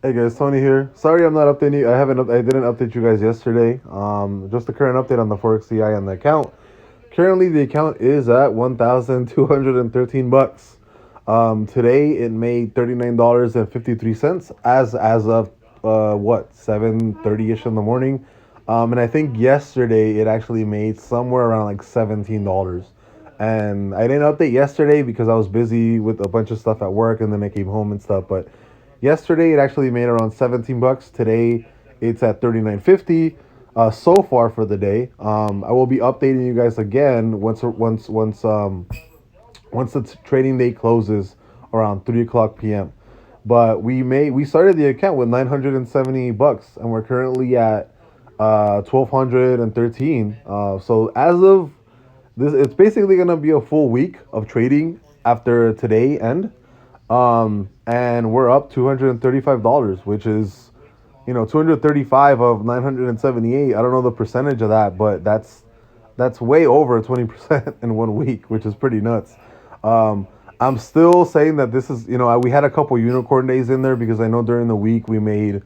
Hey guys, Tony here. Sorry I'm not updating you. I didn't update you guys yesterday. Just the current update on the FOREX EA on the account. Currently the account is at 1,213 bucks. Today it made $39.53 as of what 7:30ish in the morning. And I think yesterday it actually made somewhere around like $17. And I didn't update yesterday because I was busy with a bunch of stuff at work and then I came home and stuff. But yesterday it actually made around 17 bucks. Today it's at 39.50 so far for the day. I will be updating you guys again once the trading day closes around 3 o'clock p.m. But we started the account with 970 bucks and we're currently at 1213. So as of this, it's basically gonna be a full week of trading after today end. And we're up $235, which is, 235 of 978. I don't know the percentage of that, but that's way over 20% in 1 week, which is pretty nuts. I'm still saying that this is, we had a couple unicorn days in there because I know during the week I made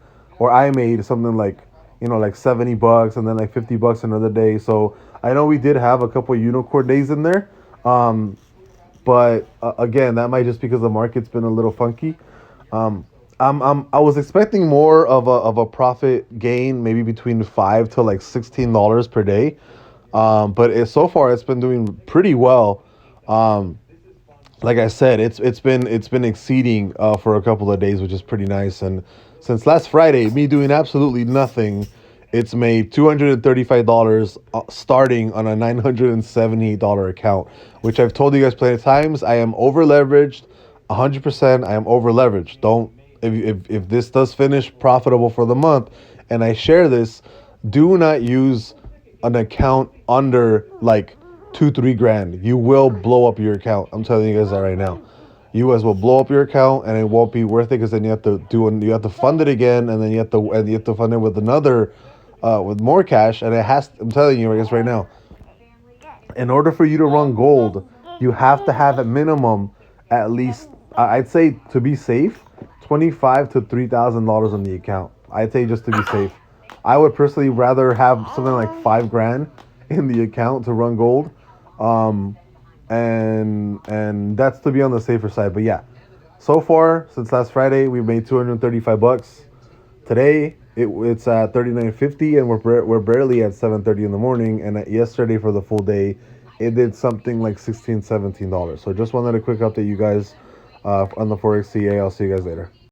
something like, like 70 bucks and then like 50 bucks another day. So I know we did have a couple unicorn days in there. But again, that might just because the market's been a little funky. I was expecting more of a profit gain, maybe between $5 to like $16 per day. But so far it's been doing pretty well. Like I said, it's been exceeding for a couple of days, which is pretty nice. And since last Friday, me doing absolutely nothing, it's made $235 starting on a $978 account, which I've told you guys plenty of times. I am over leveraged, 100%. I am over leveraged. Don't if this does finish profitable for the month, and I share this, do not use an account under like 2-3 grand. You will blow up your account. I'm telling you guys that right now. You guys will blow up your account, and it won't be worth it because then you have to fund it again, and then you have to fund it with another, with more cash, and it has. I'm telling you, I guess right now, in order for you to run gold, you have to have at minimum at least, I'd say to be safe, $25 to $3,000 on the account. I'd say just to be safe. I would personally rather have something like 5 grand in the account to run gold. Um, and that's to be on the safer side. But yeah, so far since last Friday, we've made 235 bucks. Today it's at 39.50, and we're barely at 7:30 in the morning. And yesterday for the full day, it did something like $16-17. So just wanted a quick update, you guys, on the Forex CA. I'll see you guys later.